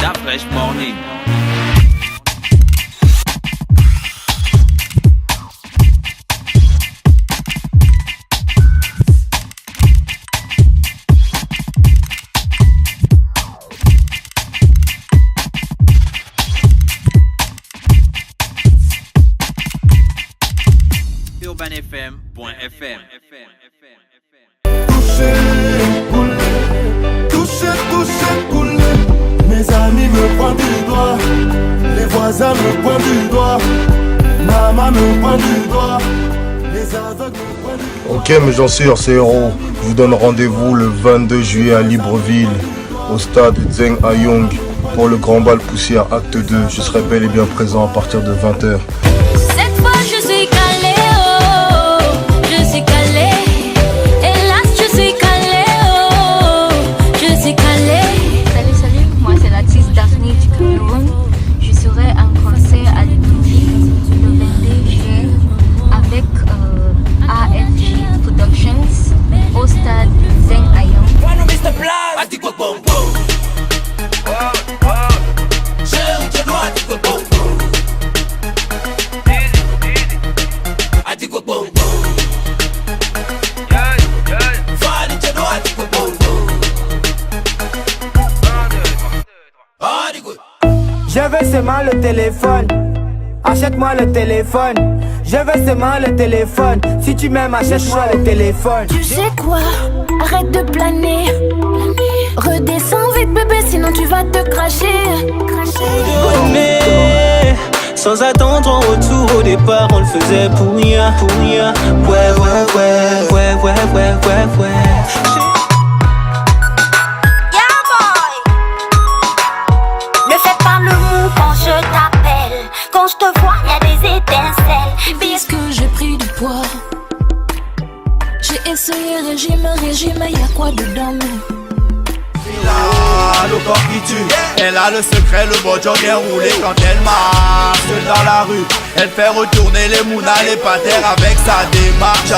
La Fresh Morning. UrbanFM.fm. Toucher, couler. Mes amis me pointent du doigt, les voisins me pointent du doigt, maman me pointe du doigt, les aveugles me pointent du doigt. Ok mes gens sûrs, c'est Héros. Je vous donne rendez-vous le 22 juillet à Libreville, au stade Zeng Ayong, pour le grand bal poussière acte 2. Je serai bel et bien présent à partir de 20h. Cette fois je suis calé, oh, je suis calé. Hélas je suis calé, oh, je suis calé. Salut, moi c'est l'artiste Daphne du Cameroun. Je serai en concert à Libreville le 22 juillet avec AFG Productions au stade Zeng Ayong. Je veux seulement le téléphone. Achète-moi le téléphone. Je veux seulement le téléphone. Si tu m'aimes, achète-moi le téléphone. Tu sais quoi? Arrête de planer. Redescends vite bébé, sinon tu vas te cracher. Mais sans attendre en retour, au départ on le faisait pour rien, pour rien. Ouais. Yeah boy. Ne fais pas le mou quand je t'appelle. Quand je te vois, y'a des étincelles. Puisque j'ai pris du poids, j'ai essayé régime, y'a quoi dedans? Elle a le corps qui tue, elle a le secret, le bon jogging roulé quand elle marche dans la rue. Elle fait retourner les mounas, les patères avec sa démarche.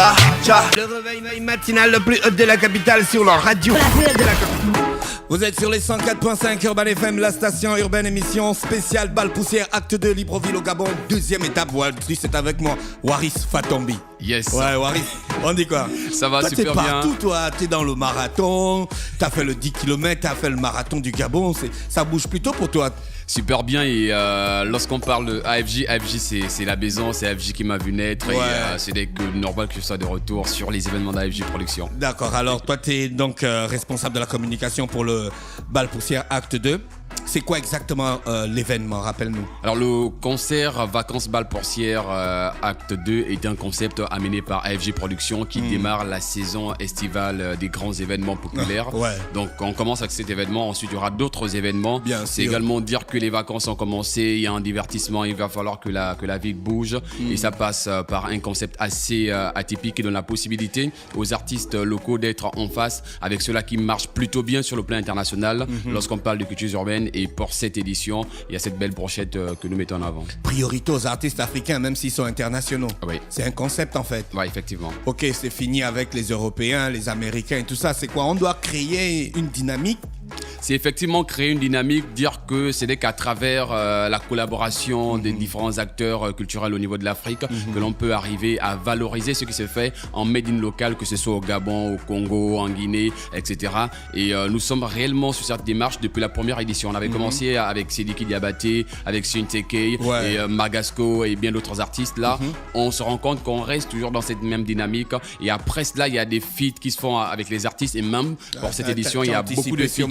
Le réveil matinal le plus haut de la capitale sur leur radio. Vous êtes sur les 104.5 Urban FM, la station urbaine, émission spéciale Bal Poussière, acte 2, Libreville au Gabon, deuxième étape. C'est avec moi, Waris Fatombi. Yes. Ouais, Waris, on dit quoi? Ça va toi, super t'es bien. Partout, toi, t'es dans le marathon, t'as fait le 10 km, t'as fait le marathon du Gabon, ça bouge plutôt pour toi. Super bien et lorsqu'on parle de AFJ c'est la maison, c'est AFJ qui m'a vu naître. Ouais. Et c'est normal que je sois de retour sur les événements d'AFJ Production. D'accord, alors toi t'es donc responsable de la communication pour le Bal Poussière acte 2. C'est quoi exactement l'événement, rappelle-nous? Alors le concert Vacances Bal Poussière acte 2 est un concept amené par AFJ Production qui démarre la saison estivale des grands événements populaires. Ouais. Donc on commence avec cet événement, ensuite il y aura d'autres événements. Bien c'est sûr. également dire que les vacances ont commencé, il y a un divertissement, il va falloir que la ville bouge et ça passe par un concept assez atypique qui donne la possibilité aux artistes locaux d'être en face avec ceux-là qui marchent plutôt bien sur le plan international lorsqu'on parle de culture urbaine. Et pour cette édition, il y a cette belle brochette que nous mettons en avant. Priorité aux artistes africains, même s'ils sont internationaux. Oui. C'est un concept en fait. Oui, effectivement. Ok, c'est fini avec les Européens, les Américains et tout ça. C'est quoi? On doit créer une dynamique. C'est effectivement créer une dynamique, dire que c'est qu'à travers la collaboration des différents acteurs culturels au niveau de l'Afrique que l'on peut arriver à valoriser ce qui se fait en made in local, que ce soit au Gabon, au Congo, en Guinée, etc. Et nous sommes réellement sur cette démarche depuis la première édition. On avait commencé avec Sidiki Diabaté, avec Sinteke et Magasco et bien d'autres artistes. Là, on se rend compte qu'on reste toujours dans cette même dynamique. Et après cela, il y a des feats qui se font avec les artistes. Et même pour cette édition, il y a beaucoup de feats.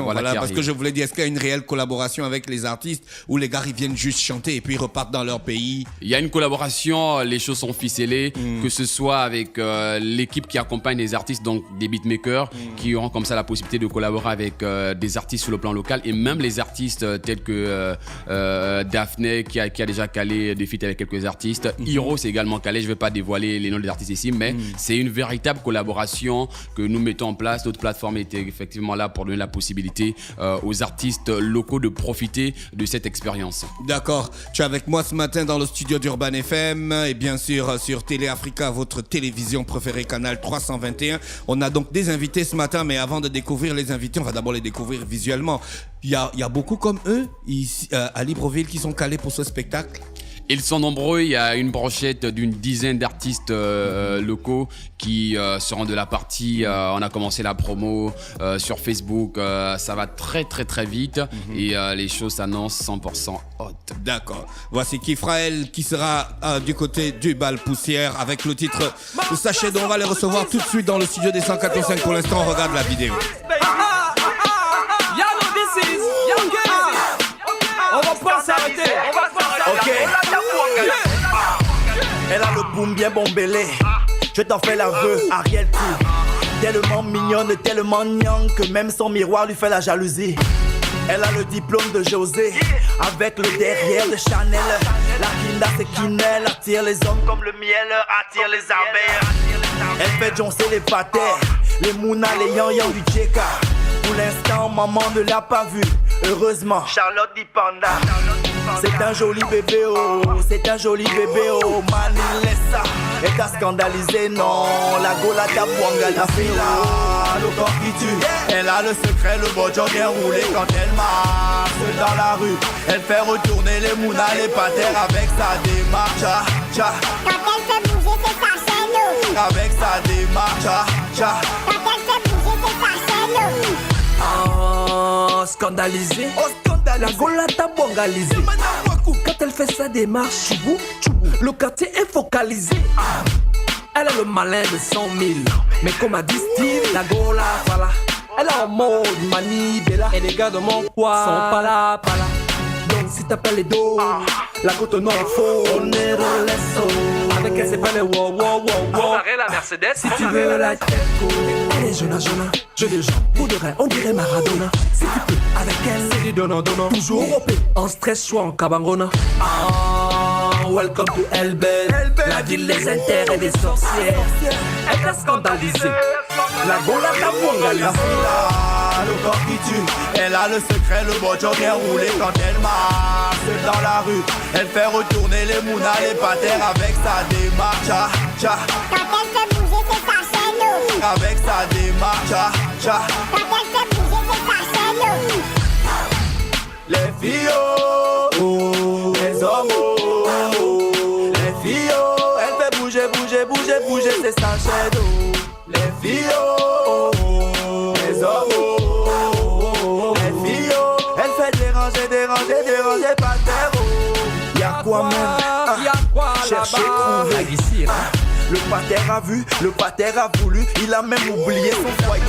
Voilà, parce que je voulais dire, est-ce qu'il y a une réelle collaboration avec les artistes où les gars ils viennent juste chanter et puis ils repartent dans leur pays? Il y a une collaboration, les choses sont ficelées, que ce soit avec l'équipe qui accompagne les artistes, donc des beatmakers qui auront comme ça la possibilité de collaborer avec des artistes sur le plan local et même les artistes tels que Daphne qui a déjà calé des feats avec quelques artistes. Hiro c'est également calé, je ne vais pas dévoiler les noms des artistes ici, mais c'est une véritable collaboration que nous mettons en place. D'autres plateformes étaient effectivement là pour donner la possibilité possibilité aux artistes locaux de profiter de cette expérience. D'accord, tu es avec moi ce matin dans le studio d'Urban FM et bien sûr sur Télé Africa, votre télévision préférée, canal 321. On a donc des invités ce matin, mais avant de découvrir les invités, on va d'abord les découvrir visuellement. Il y a beaucoup comme eux ici, à Libreville qui sont calés pour ce spectacle. Ils sont nombreux, il y a une brochette d'une dizaine d'artistes locaux qui seront de la partie. On a commencé la promo sur Facebook, ça va très très très vite et les choses s'annoncent 100% hot. D'accord, voici Kifrael qui sera du côté du bal poussière avec le titre Sachez dont on va les recevoir tout de suite dans le studio des 145. Pour l'instant, on regarde la vidéo. On va pas s'arrêter. Ok. Elle a le boom bien bombélé. Je t'en fais l'aveu, Ariel T. Tellement mignonne, tellement gnang que même son miroir lui fait la jalousie. Elle a le diplôme de José, avec le derrière de Chanel. La Kinda c'est Kinel, attire les hommes comme le miel attire les abeilles. Elle fait joncer les patères, les Mouna, les Yan du Tcheka. Pour l'instant, maman ne l'a pas vu. Heureusement, Charlotte dit Panda. C'est un joli bébé, oh, c'est un joli bébé, oh. Mani Lessa, elle t'a scandalisé, non. La Gola t'a poinga, la fila, le corps qui tue. Elle a le secret, le bojo bien roulé quand elle marche dans la rue. Elle fait retourner les Mouna, les patères avec sa démarche, tcha, tcha. Quand elle fait bouger ses parcelles, avec sa démarche, tcha, tcha. quand elle fait bouger ses parcelles. Oh, scandalisé. La Gola t'a bongalisé. Quand elle fait sa démarche, tchoubou, le quartier est focalisé. Elle a le malin de 100 000. Mais comme a dit Steve, la Gola, voilà. Elle est en mode Mani Bella. Et les gars de mon coin sont pas là. Donc si t'appelles les dos, la goutte non faux, on est relasso. Avec elle c'est pas les wow wow wow wow. La Mercedes, si tu veux la Tcheco. Elle est jeune, je les jambes, pour de vrai, on dirait Maradona. Si tu peux, avec elle, c'est du donnant. Toujours européen, en stress, soit en cabangona. Welcome to Elbel. La ville, les intérêts des sorcières. Elle t'a scandalisé. La Gola t'a bongalisé. Le corps qui tue. Elle a le secret, le bojo bien roulé quand elle marche dans la rue. Elle fait retourner les Mouna, les patères avec sa démarche, tcha, tcha. Quand elle fait bouger ses parcelles, Avec sa démarche, tcha, tcha. quand elle fait bouger ses parcelles. Les filles, oh, les hommes, oh, les filles, oh. Elle fait bouger ses sachets d'eau. Les filles, oh, les hommes, oh, les filles, oh. Elle fait déranger par terre, oh. Y'a quoi même? Y'a quoi Chercher, là-bas? trouver. Le pater a vu, le pater a voulu. Il a même oublié son foyer.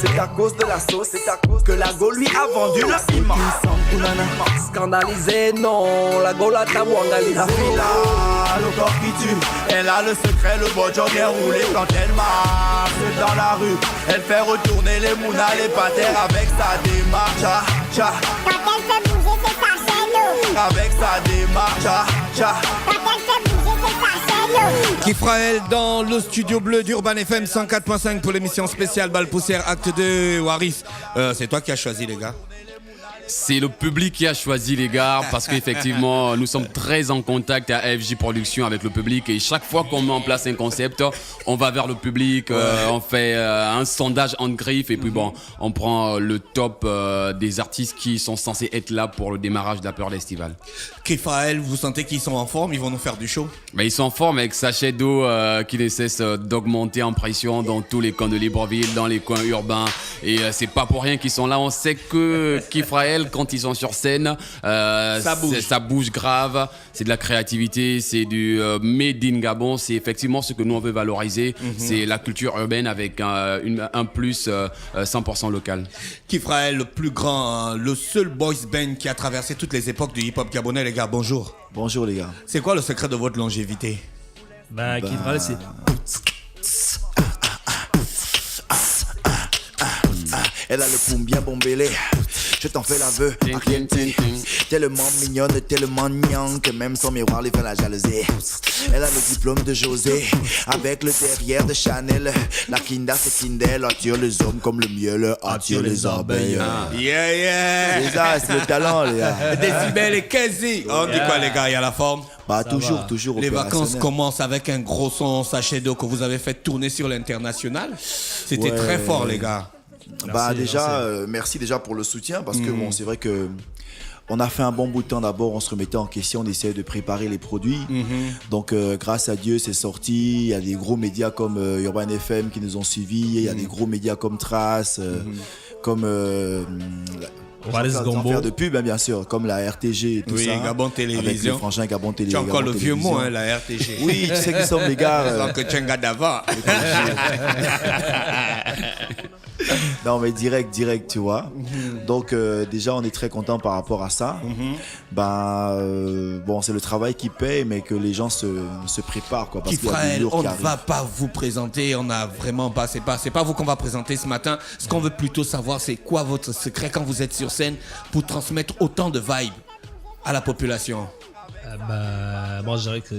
C'est à cause de la sauce, c'est à cause que la Go lui a vendu le piment. Scandalisé, non, la Gola t'a bongalisé. La fila, le corps qui tue. Elle a le secret, le bojo bien roulé quand elle marche dans la rue. Elle fait retourner les Mouna, les patères avec sa démarche, tcha, tcha. Quand elle fait bouger ses parcelles, Avec sa démarche, tcha, tcha. quand elle fait bouger ses parcelles. Kifrael dans le studio bleu d'Urban FM 104.5 pour l'émission spéciale Bal Poussière Acte 2. Waris, c'est toi qui as choisi les gars. C'est le public qui a choisi les gars parce qu'effectivement nous sommes très en contact à FJ Productions avec le public et chaque fois qu'on met en place un concept on va vers le public, on fait un sondage en griffe et puis bon on prend le top des artistes qui sont censés être là pour le démarrage de la période estivale. Kifrael, vous sentez qu'ils sont en forme, ils vont nous faire du show? Mais ils sont en forme avec sachet d'eau qui ne cesse d'augmenter en pression dans tous les coins de Libreville, dans les coins urbains et c'est pas pour rien qu'ils sont là. On sait que Kifrael quand ils sont sur scène, ça bouge grave, c'est de la créativité, c'est du made in Gabon, c'est effectivement ce que nous on veut valoriser, c'est la culture urbaine avec un plus 100% local. Kifrael, le plus grand, le seul boys band qui a traversé toutes les époques du hip-hop gabonais, les gars, bonjour. Bonjour les gars. C'est quoi le secret de votre longévité? Kifrael, c'est... Elle a le poum bien bombélé. Je t'en fais l'aveu, Ariente. Tellement mignonne, tellement nian que même son miroir lui fait la jalousie. Elle a le diplôme de José, avec le derrière de Chanel. La Kinda c'est Kindle, attire les hommes comme le miel, attire les abeilles. Yeah, yeah. C'est ça, c'est le talent, les gars. Décibel et quasi. On dit quoi, les gars, il y a la forme? Bah, toujours Les vacances commencent avec un gros son sachet d'eau que vous avez fait tourner sur l'international. C'était très fort, les gars. Bah, déjà, merci déjà pour le soutien, parce que bon, c'est vrai que on a fait un bon bout de temps. D'abord, on se remettait en question, on essayait de préparer les produits. Donc, grâce à Dieu, c'est sorti. Il y a des gros médias comme Urban FM qui nous ont suivis. Il y a des gros médias comme Trace, comme... sans faire de pub, hein, bien sûr, comme la RTG et tout ça. Oui, Gabon Télévision. Avec les frangins Gabon Télévision. Tu as encore le vieux mot, hein, la RTG. Oui, tu sais qui sont les gars. Sans que tu es un gars d'avant. Non, mais direct, tu vois. Donc, déjà, on est très content par rapport à ça. Bon, c'est le travail qui paye, mais que les gens se préparent, quoi. Parce qu'il y a des lourds on qui ne arrivent. va pas vous présenter, on n'a vraiment pas, c'est pas vous qu'on va présenter ce matin. Ce qu'on veut plutôt savoir, c'est quoi votre secret quand vous êtes sur scène pour transmettre autant de vibes à la population? Moi, je dirais que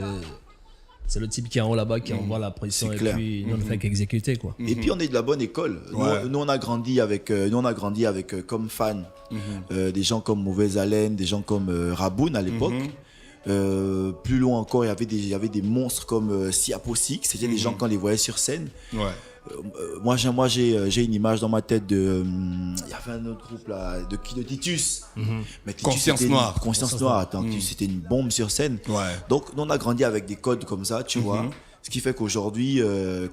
c'est le type qui est en haut là-bas qui envoie la pression et puis nous on ne fait qu'exécuter, quoi. Et puis on est de la bonne école. Nous on a grandi avec comme fans des gens comme Mauvaise Haleine, des gens comme Raboun à l'époque. Plus loin encore, il y avait des monstres comme Siapo Six. C'était des gens quand on les voyait sur scène. Moi j'ai une image dans ma tête de il y avait un autre groupe là de Titus. Mais Titus, Conscience Noire. Attends, c'était une bombe sur scène. Donc nous on a grandi avec des codes comme ça, tu vois. Ce qui fait qu'aujourd'hui,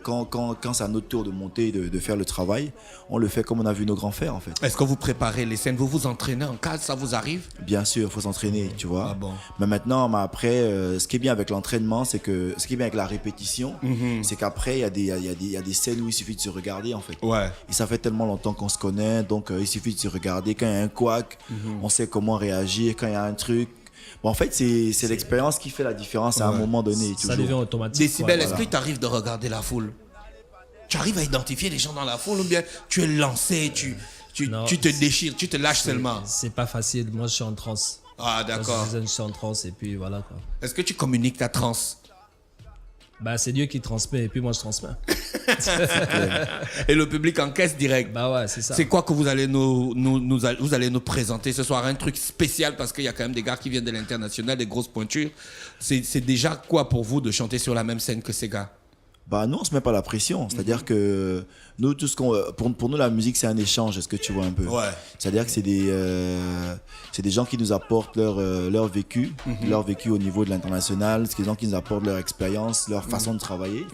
quand c'est à notre tour de monter, de faire le travail, on le fait comme on a vu nos grands faire en fait. Est-ce que vous préparez les scènes? Vous vous entraînez en cadre? Ça vous arrive? Bien sûr, il faut s'entraîner, tu vois. Ah bon. Mais maintenant, après, ce qui est bien avec l'entraînement, ce qui est bien avec la répétition, c'est qu'après, il y a des scènes où il suffit de se regarder en fait. Et ça fait tellement longtemps qu'on se connaît, donc il suffit de se regarder. Quand il y a un couac, on sait comment réagir. Quand il y a un truc. Bon, en fait, c'est l'expérience qui fait la différence à un moment donné. Ça devient automatique. Décibel, est-ce qu'il t'arrive de regarder la foule? Tu arrives à identifier les gens dans la foule ou bien tu es lancé, tu te déchires, tu te lâches seulement? C'est pas facile. Moi, je suis en transe. Ah, d'accord. Je suis en transe et puis voilà, quoi. Est-ce que tu communiques ta transe? C'est Dieu qui transmet et puis moi je transmets. Et le public encaisse direct. C'est ça. C'est quoi que vous allez vous allez nous présenter ce soir? Un truc spécial parce qu'il y a quand même des gars qui viennent de l'international, des grosses pointures. C'est déjà quoi pour vous de chanter sur la même scène que ces gars? Nous on se met pas la pression, c'est-à-dire que nous tout ce pour nous la musique c'est un échange, est-ce que tu vois un peu? C'est-à-dire que c'est des gens qui nous apportent leur vécu, leur vécu au niveau de l'international, c'est des gens qui nous apportent leur expérience, leur façon de travailler.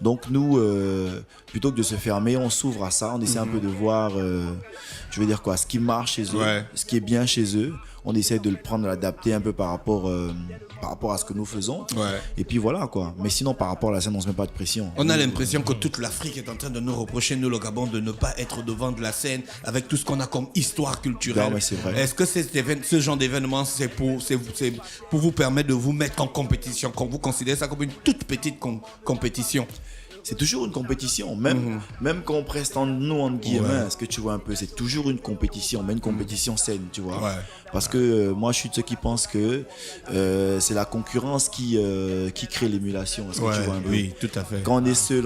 Donc nous plutôt que de se fermer, on s'ouvre à ça, on essaie un peu de voir je veux dire quoi, ce qui marche chez eux, ce qui est bien chez eux. On essaie de le prendre, de l'adapter un peu par rapport à ce que nous faisons. Et puis voilà quoi. Mais sinon par rapport à la scène, on se met pas de pression. On a l'impression que toute l'Afrique est en train de nous reprocher, nous le Gabon, de ne pas être devant de la scène avec tout ce qu'on a comme histoire culturelle. Non, mais c'est vrai. Est-ce que ce genre d'événement, c'est pour vous permettre de vous mettre en compétition, quand vous considérez ça comme une toute petite compétition? C'est toujours une compétition, même quand on presse nous en guillemets, est-ce que tu vois un peu, c'est toujours une compétition, mais une compétition saine, tu vois. Parce que moi je suis de ceux qui pensent que c'est la concurrence qui crée l'émulation, est-ce que tu vois un peu. Oui, tout à fait. Quand on est seul,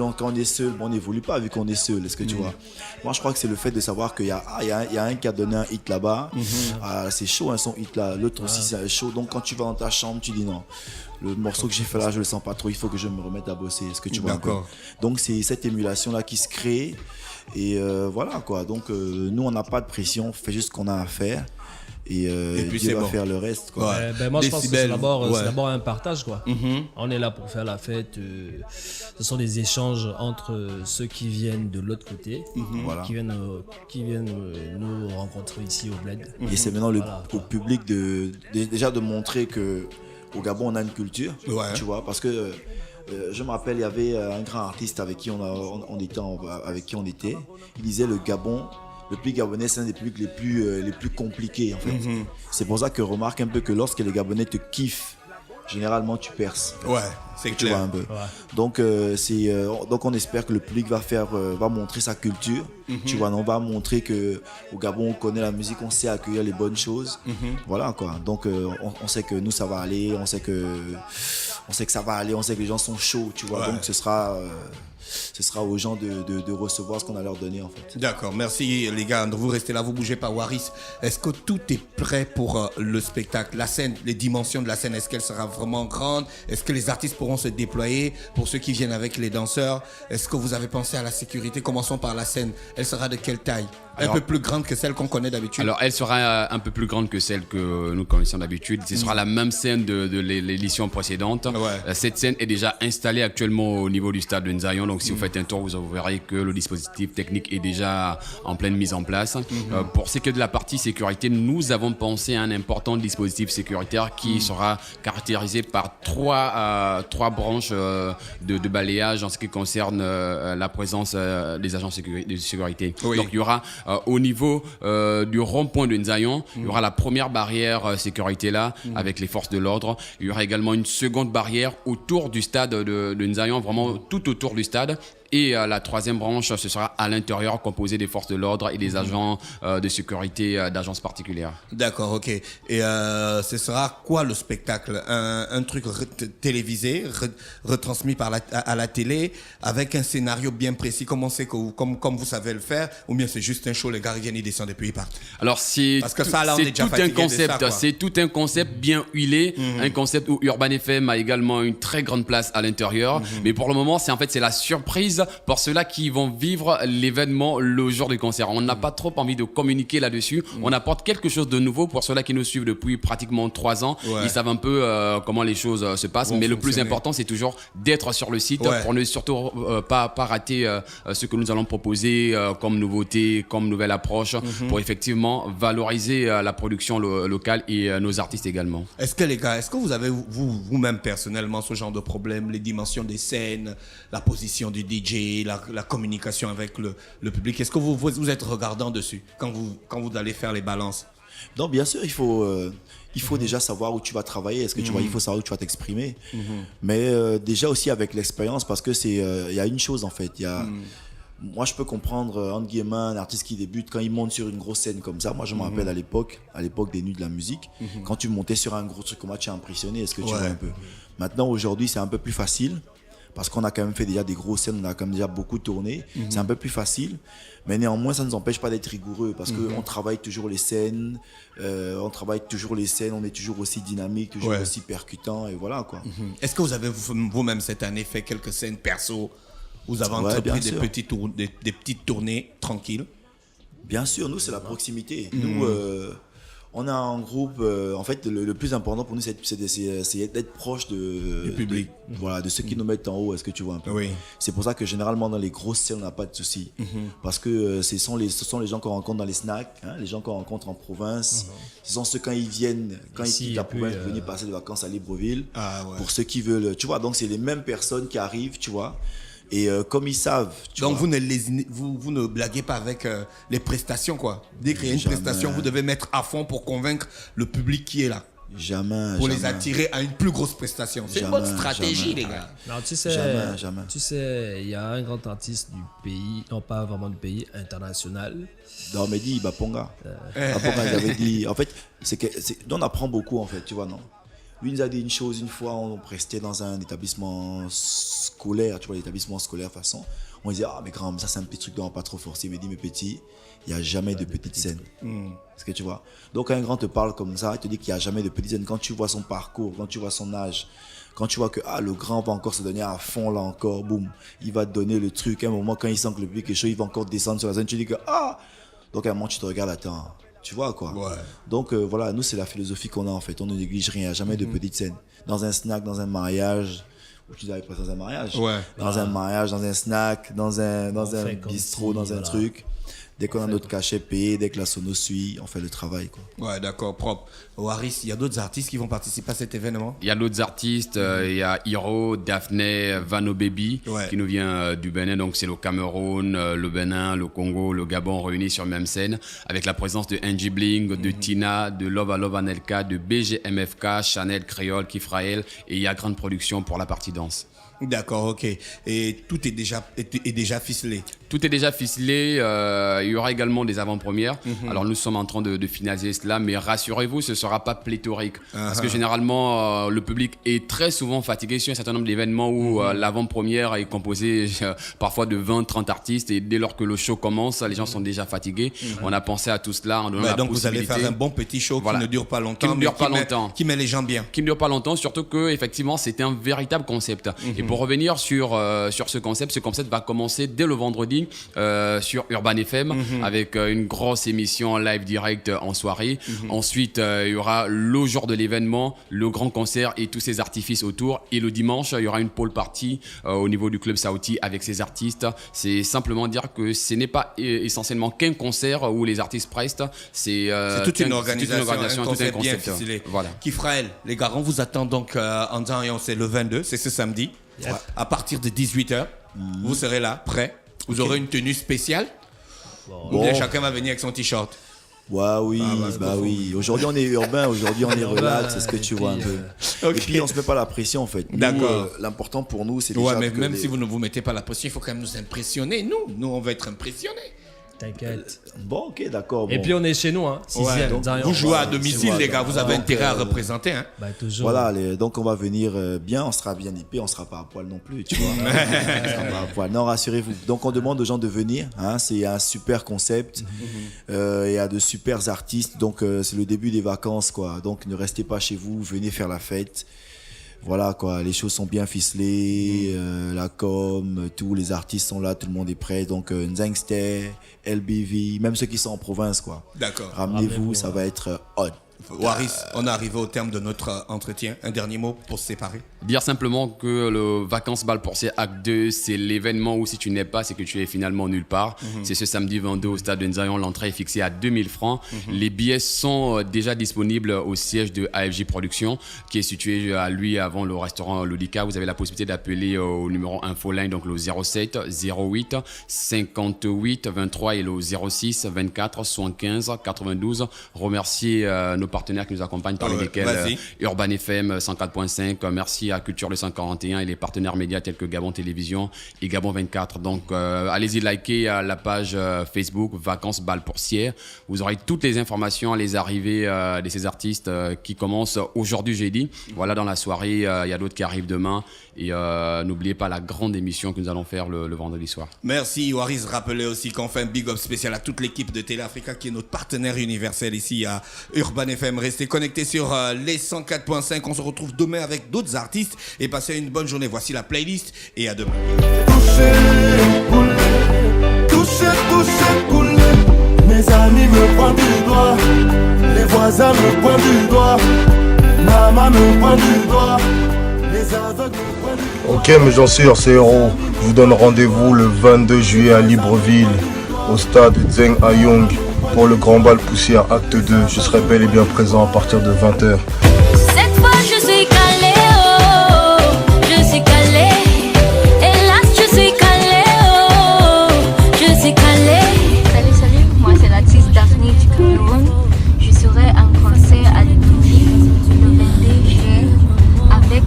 on n'évolue pas vu qu'on est seul, est-ce que tu vois. Moi je crois que c'est le fait de savoir qu'il y a un qui a donné un hit là-bas, c'est chaud hein, son hit là, l'autre aussi c'est chaud, donc quand tu vas dans ta chambre tu dis non. Le morceau que j'ai fait là, je le sens pas trop, il faut que je me remette à bosser. Est-ce que tu vois un peu? Donc c'est cette émulation là qui se crée et voilà quoi. Donc nous on n'a pas de pression, on fait juste ce qu'on a à faire et puis Dieu va faire le reste quoi. Moi je pense que c'est d'abord un partage quoi. On est là pour faire la fête, ce sont des échanges entre ceux qui viennent de l'autre côté, qui viennent nous rencontrer ici au Bled. Et c'est maintenant au public déjà de montrer que au Gabon, on a une culture, tu vois, parce que je me rappelle, il y avait un grand artiste avec qui on était. Il disait le Gabon, le pays gabonais, c'est un des publics les plus compliqués, en fait. C'est pour ça que remarque un peu que lorsque les Gabonais te kiffent, généralement tu perces. Ouais, c'est tu clair. vois un peu. Donc donc on espère que le public va montrer sa culture. Tu vois, on va montrer que au Gabon on connaît la musique, on sait accueillir les bonnes choses. Voilà quoi. Donc on sait que nous ça va aller, on sait que ça va aller, on sait que les gens sont chauds, tu vois. Donc ce sera aux gens de recevoir ce qu'on a leur donné en fait. D'accord, merci les gars. Vous restez là, vous bougez pas. Waris, est-ce que tout est prêt pour le spectacle? La scène, les dimensions de la scène, est-ce qu'elle sera vraiment grande? Est-ce que les artistes pourront se déployer? Pour ceux qui viennent avec les danseurs, est-ce que vous avez pensé à la sécurité? Commençons par la scène. Elle sera de quelle taille? Un peu plus grande que celle qu'on connaît d'habitude? Alors, elle sera un peu plus grande que celle que nous connaissons d'habitude. Ce sera la même scène de l'édition précédente. Cette scène est déjà installée actuellement au niveau du stade de Nzayon. Donc, si vous faites un tour, vous verrez que le dispositif technique est déjà en pleine mise en place. Pour ce qui est de la partie sécurité, nous avons pensé à un important dispositif sécuritaire qui sera caractérisé par trois branches de balayage en ce qui concerne la présence des agents de sécurité. Donc, il y aura au niveau du rond-point de Nzayon, il y aura la première barrière sécurité là avec les forces de l'ordre. Il y aura également une seconde barrière autour du stade de Nzayon, vraiment tout autour du stade. Et la troisième branche, ce sera à l'intérieur, composée des forces de l'ordre et des agents de sécurité d'agences particulières. D'accord, ok. Et ce sera quoi le spectacle? Un truc télévisé, retransmis à la télé, avec un scénario bien précis, comme on sait que comme vous savez le faire, ou bien c'est juste un show, les gars ils viennent, ils descendent et puis ils partent? Alors c'est tout un concept bien huilé, un concept où Urban FM a également une très grande place à l'intérieur. Mais pour le moment, c'est la surprise pour ceux-là qui vont vivre l'événement le jour du concert. On n'a pas trop envie de communiquer là-dessus. On apporte quelque chose de nouveau pour ceux-là qui nous suivent depuis pratiquement 3 ans. Ils savent un peu comment les choses se passent. Mais le plus important, c'est toujours d'être sur le site pour ne surtout pas rater ce que nous allons proposer comme nouveauté, comme nouvelle approche pour effectivement valoriser la production locale et nos artistes également. Est-ce que les gars, vous avez vous-même personnellement ce genre de problème, les dimensions des scènes, la position du DJ, la communication avec le public? Est-ce que vous êtes regardant dessus quand vous allez faire les balances? Non, bien sûr, il faut déjà savoir où tu vas travailler. Est-ce que tu vois, il faut savoir où tu vas t'exprimer. Mais déjà aussi avec l'expérience, parce que il y a une chose en fait. Moi, je peux comprendre entre guillemets un artiste qui débute quand il monte sur une grosse scène comme ça. Moi, je me rappelle à l'époque des Nuits de la musique, quand tu montais sur un gros truc comme ça, tu es impressionné. Est-ce que tu vois un peu? Maintenant, aujourd'hui, c'est un peu plus facile. Parce qu'on a quand même fait déjà des grosses scènes, on a quand même déjà beaucoup tourné. C'est un peu plus facile. Mais néanmoins, ça ne nous empêche pas d'être rigoureux. Parce qu'on travaille toujours les scènes. On est toujours aussi dynamique, toujours aussi percutant. Et voilà quoi. Est-ce que vous avez vous-même cette année fait quelques scènes perso? Vous avez entrepris des petites tournées tranquilles? Bien sûr, nous c'est la proximité. Nous, on a un groupe, en fait, le plus important pour nous, c'est d'être proche du public. Voilà, de ceux qui nous mettent en haut, est-ce que tu vois un peu? C'est pour ça que généralement, dans les grosses scènes, on n'a pas de soucis. Parce que ce sont les gens qu'on rencontre dans les snacks, les gens qu'on rencontre en province. Ce sont ceux, quand ils quittent la province, pour venir passer des vacances à Libreville. Pour ceux qui veulent, tu vois, donc c'est les mêmes personnes qui arrivent, tu vois. Et comme ils savent. Donc vous ne blaguez pas avec les prestations quoi. Dès qu'il y a une prestation, vous devez mettre à fond pour convaincre le public qui est là. Pour les attirer à une plus grosse prestation. C'est une bonne stratégie, les gars. Non, tu sais, il y a un grand artiste du pays, non pas vraiment du pays, international. Non, mais dit Baponga. Baponga, il avait dit. En fait, on apprend beaucoup en fait, tu vois, non? Lui nous a dit une chose, une fois on prestait dans un établissement scolaire, tu vois, l'établissement scolaire façon. On disait, mais grand, ça c'est un petit truc, on va pas trop forcer. Il me dit, mais petit, il n'y a jamais de petite scène. Est-ce que tu vois? Donc quand un grand te parle comme ça, il te dit qu'il n'y a jamais de petite scène. Quand tu vois son parcours, quand tu vois son âge, quand tu vois que le grand va encore se donner à fond là encore, boum, il va te donner le truc. À un moment, quand il sent que le public est chaud, il va encore descendre sur la scène. Tu dis que donc à un moment tu te regardes, attends. Tu vois quoi. Donc voilà, nous c'est la philosophie qu'on a en fait. On ne néglige rien, jamais de petites scènes. Dans un snack, dans un mariage, où tu arrives pas dans un mariage. Dans un mariage, dans un snack, dans un bistrot, dans un truc. Dès qu'on a notre cachet payé, dès que la sono suit, on fait le travail, quoi. Ouais, d'accord, propre. Waris, il y a d'autres artistes qui vont participer à cet événement? Il y a d'autres artistes, il y a Hiro, Daphné, Vano Baby, qui nous vient du Bénin. Donc c'est le Cameroun, le Bénin, le Congo, le Gabon réunis sur même scène, avec la présence de Angie Bling, de Tina, de Love à Love Anelka, de BGMFK, Chanel, Créole, Kifraël, et il y a grande production pour la partie danse. D'accord, ok. Et tout est déjà ficelé. Tout est déjà ficelé. Il y aura également des avant-premières. Alors nous sommes en train de finaliser cela, mais rassurez-vous, ce ne sera pas pléthorique. Parce que généralement, le public est très souvent fatigué sur un certain nombre d'événements où l'avant-première est composée parfois de 20-30 artistes. Et dès lors que le show commence, les gens sont déjà fatigués. On a pensé à tout cela en donnant la donc possibilité. vous allez faire un bon petit show qui ne dure pas longtemps. Qui met les gens bien. Qui ne dure pas longtemps, surtout que effectivement c'était un véritable concept. Et pour revenir sur ce concept va commencer dès le vendredi sur Urban FM avec une grosse émission en live direct en soirée. Ensuite, il y aura le jour de l'événement, le grand concert et tous ces artifices autour. Et le dimanche, il y aura une pôle party au niveau du club Saouti avec ces artistes. C'est simplement dire que ce n'est pas essentiellement qu'un concert où les artistes prestent. C'est toute une organisation, un concept bien ficelé. Voilà. Kifraël, les gars, on vous attend donc en disant c'est le 22, c'est ce samedi. Yep. À partir de 18h, vous serez là, prêts. Vous aurez une tenue spéciale. Ou bien chacun va venir avec son t-shirt. Ouais, oui, oui. Aujourd'hui, on est urbain, aujourd'hui, on est relax, c'est ce que tu vois un peu. Okay. Et puis, on se met pas la pression, en fait. D'accord. L'important pour nous, c'est déjà. Mais même si vous ne vous mettez pas la pression, il faut quand même nous impressionner. Nous, on va être impressionnés. T'inquiète. Bon, ok, d'accord. Et puis on est chez nous, hein. Donc, vous jouez à domicile, les gars. Vous avez intérêt à représenter, hein. Toujours. Voilà, donc on va venir bien. On sera bien épais, on sera pas à poil non plus, tu vois. On sera pas à poil. Non, rassurez-vous. Donc on demande aux gens de venir. Hein, c'est un super concept. Il y a de super artistes. Donc c'est le début des vacances, quoi. Donc ne restez pas chez vous. Venez faire la fête. Voilà quoi, les choses sont bien ficelées, la com, tous les artistes sont là, tout le monde est prêt. Donc Nzangster, LBV, même ceux qui sont en province quoi. D'accord. Ramenez-vous, ça va être hot. Waris, on est arrivé au terme de notre entretien. Un dernier mot pour se séparer. Dire simplement que le Vacances Bal Portier Acte 2, c'est l'événement où si tu n'es pas, c'est que tu es finalement nulle part. C'est ce samedi 22 au stade de Nzayon. L'entrée est fixée à 2000 francs. Les billets sont déjà disponibles au siège de AFJ Productions, qui est situé à lui avant le restaurant Lodika. Vous avez la possibilité d'appeler au numéro infoline, donc le 07 08 58 23 et le 06 24 75 92. Remercier nos partenaires qui nous accompagnent, parmi lesquels Urban FM 104.5, merci à Culture le 141 et les partenaires médias tels que Gabon Télévision et Gabon 24. Donc allez-y liker la page Facebook Vacances Bal Portier. Vous aurez toutes les informations, les arrivées de ces artistes qui commencent aujourd'hui jeudi. Voilà, dans la soirée, il y a d'autres qui arrivent demain. Et n'oubliez pas la grande émission que nous allons faire le vendredi soir. Merci Waris. Rappelez aussi qu'on fait un big up spécial à toute l'équipe de Télé Africa qui est notre partenaire universel ici à Urban FM. Restez connectés sur les 104.5. On se retrouve demain avec d'autres artistes et passez une bonne journée. Voici la playlist et à demain. Toucher, couler. Mes amis me pointent du doigt. Les voisins me pointent du doigt. Maman me pointe du doigt. Les aveugles me pointent du doigt. Ok mes gens sûrs, c'est Héros. Je vous donne rendez-vous le 22 juillet à Libreville, au stade Zeng Ayong, pour le Grand Bal Poussière Acte 2. Je serai bel et bien présent à partir de 20h. Cette fois je suis calé, oh, je suis calé. Hélas je suis calé, oh, je suis calé. Salut, moi c'est l'artiste Daphné du Cameroun. Je serai en concert à Libreville le 22 juillet avec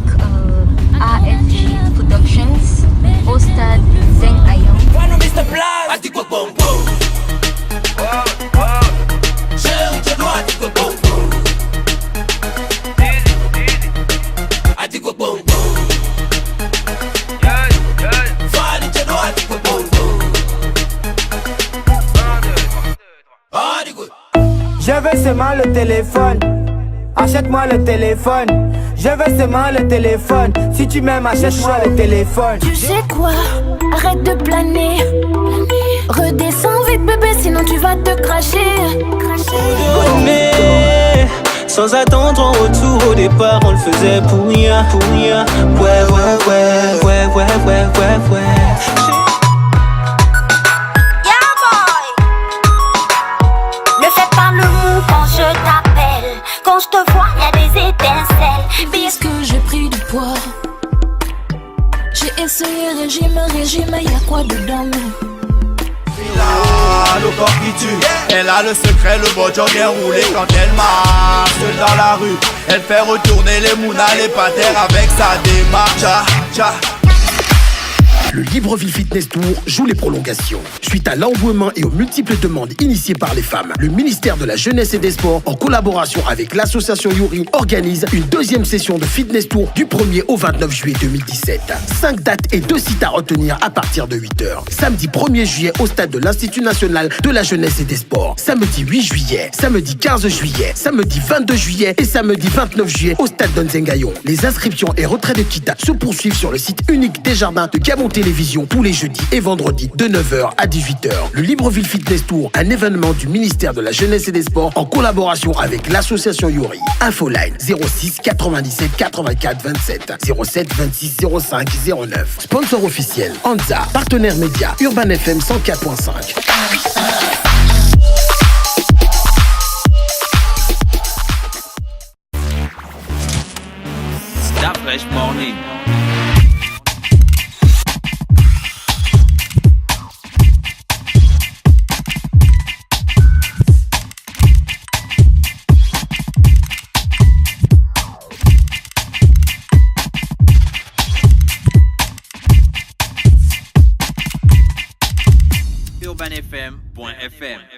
AFJ Productions au stade Zeng Ayong. Je veux seulement le téléphone. Achète-moi le téléphone. Je veux seulement le téléphone. Si tu m'aimes, achète-moi le téléphone. Tu sais quoi? Arrête de planer. Redescends vite bébé, sinon tu vas te cracher. Mais sans attendre en retour, au départ on le faisait pour rien, pour rien. Ouais. Yeah boy. quand je te vois, y'a des étincelles. Puisque j'ai pris du poids, j'ai essayé régime, y'a quoi dedans? Le corps qui tue, elle a le secret, le bojo bien roulé. Quand elle marche dans la rue, elle fait retourner les mounas, les patères avec sa démarche. Tcha. Le Libreville Fitness Tour joue les prolongations. Suite à l'engouement et aux multiples demandes initiées par les femmes, le ministère de la Jeunesse et des Sports, en collaboration avec l'association Yuri, organise une deuxième session de Fitness Tour du 1er au 29 juillet 2017. 5 dates et 2 sites à retenir à partir de 8h. Samedi 1er juillet au stade de l'Institut National de la Jeunesse et des Sports. Samedi 8 juillet, samedi 15 juillet, samedi 22 juillet et samedi 29 juillet au stade d'Onzengayon. Les inscriptions et retraits de kits se poursuivent sur le site unique des Jardins de Gabon Télévision tous les jeudis et vendredis de 9h à 18h. Le Libreville Fitness Tour, un événement du ministère de la Jeunesse et des Sports en collaboration avec l'association Yuri. Infoline 06 97 84 27 07 26 05 09. Sponsor officiel Anza. Partenaire média Urban FM 104.5. Stop Fresh Morning. UrbanFM.fm